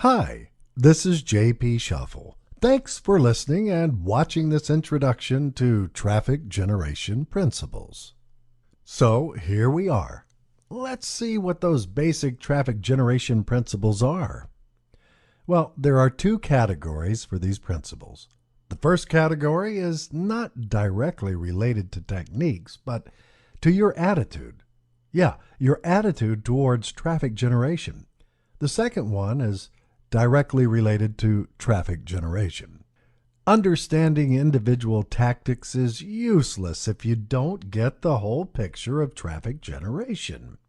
Hi, this is JP Shuffle. Thanks for listening and watching this introduction to traffic generation principles. So here we are. Let's see what those basic traffic generation principles are. Well, there are two categories for these principles. The first category is not directly related to techniques, but to your attitude. Yeah, your attitude towards traffic generation. The second one is directly related to traffic generation. Understanding individual tactics is useless if you don't get the whole picture of traffic generation.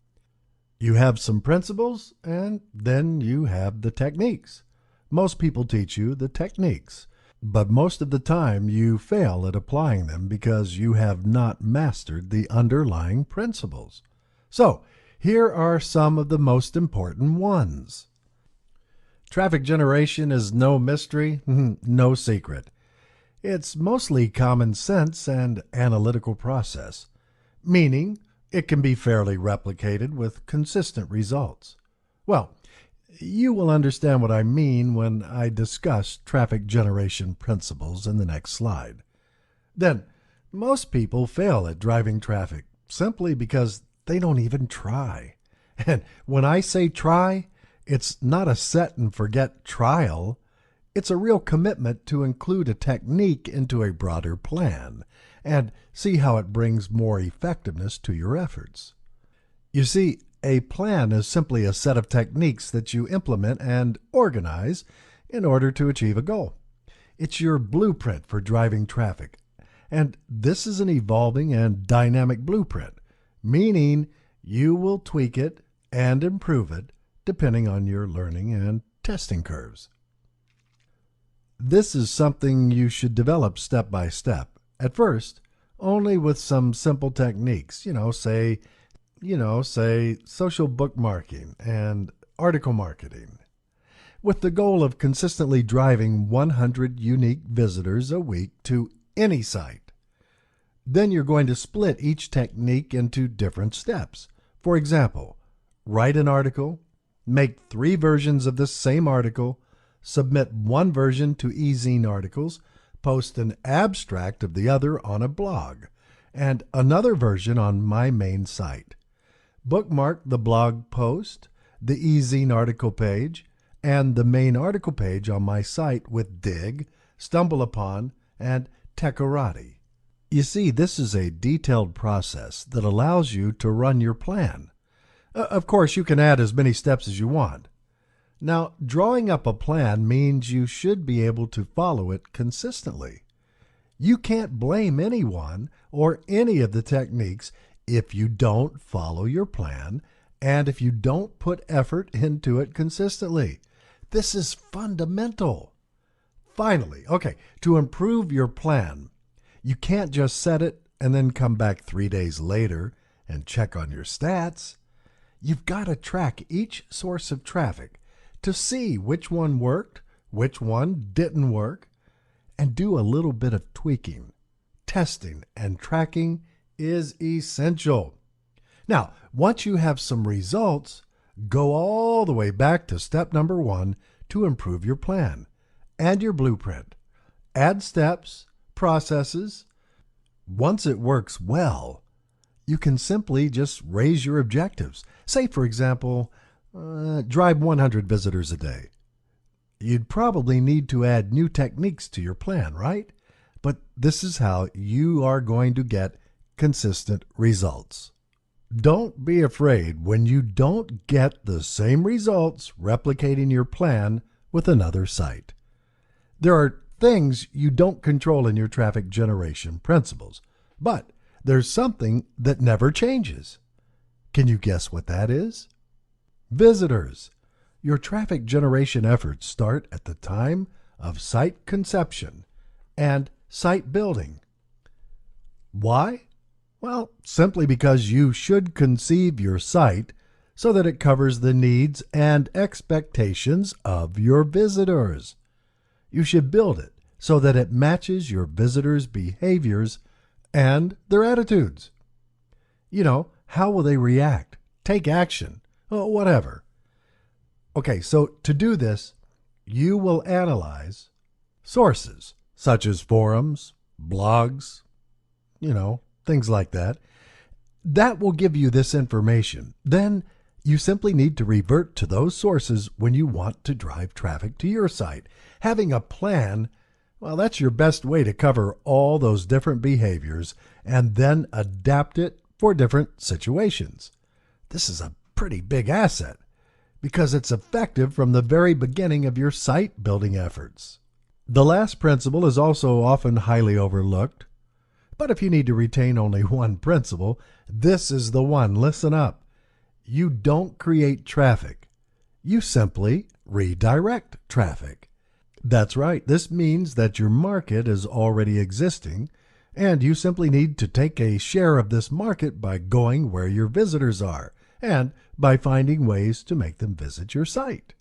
You have some principles, and then you have the techniques. Most people teach you the techniques, but most of the time you fail at applying them because you have not mastered the underlying principles. So, here are some of the most important ones. Traffic generation is no mystery, no secret. It's mostly common sense and analytical process, meaning it can be fairly replicated with consistent results. Well, you will understand what I mean when I discuss traffic generation principles in the next slide. Then, most people fail at driving traffic simply because they don't even try. And when I say try, it's not a set and forget trial. It's a real commitment to include a technique into a broader plan and see how it brings more effectiveness to your efforts. You see, a plan is simply a set of techniques that you implement and organize in order to achieve a goal. It's your blueprint for driving traffic. And this is an evolving and dynamic blueprint, meaning you will tweak it and improve it depending on your learning and testing curves. This is something you should develop step by step. At first, only with some simple techniques, say social bookmarking and article marketing, with the goal of consistently driving 100 unique visitors a week to any site. Then you're going to split each technique into different steps. For example, write an article, make 3 versions of the same article, submit one version to e-zine articles, post an abstract of the other on a blog, and another version on my main site. Bookmark the blog post, the e-zine article page, and the main article page on my site with Dig, StumbleUpon, and Tekorati. You see, this is a detailed process that allows you to run your plan. Of course, you can add as many steps as you want. Now, drawing up a plan means you should be able to follow it consistently. You can't blame anyone or any of the techniques if you don't follow your plan and if you don't put effort into it consistently. This is fundamental. Finally, to improve your plan, you can't just set it and then come back 3 days later and check on your stats. You've got to track each source of traffic to see which one worked, which one didn't work, and do a little bit of tweaking. Testing and tracking is essential. Now, once you have some results, go all the way back to step number 1 to improve your plan and your blueprint. Add steps, processes. Once it works well, you can simply just raise your objectives. Say, for example, drive 100 visitors a day. You'd probably need to add new techniques to your plan, right? But this is how you are going to get consistent results. Don't be afraid when you don't get the same results replicating your plan with another site. There are things you don't control in your traffic generation principles, but there's something that never changes. Can you guess what that is? Visitors. Your traffic generation efforts start at the time of site conception and site building. Why? Well, simply because you should conceive your site so that it covers the needs and expectations of your visitors. You should build it so that it matches your visitors' behaviors and their attitudes. How will they react? Take action? Whatever. Okay, so to do this, you will analyze sources such as forums, blogs, things like that. That will give you this information. Then you simply need to revert to those sources when you want to drive traffic to your site. Having a plan, well, that's your best way to cover all those different behaviors and then adapt it for different situations. This is a pretty big asset because it's effective from the very beginning of your site building efforts. The last principle is also often highly overlooked, but if you need to retain only one principle, this is the one. Listen up. You don't create traffic. You simply redirect traffic. That's right. This means that your market is already existing, and you simply need to take a share of this market by going where your visitors are and by finding ways to make them visit your site.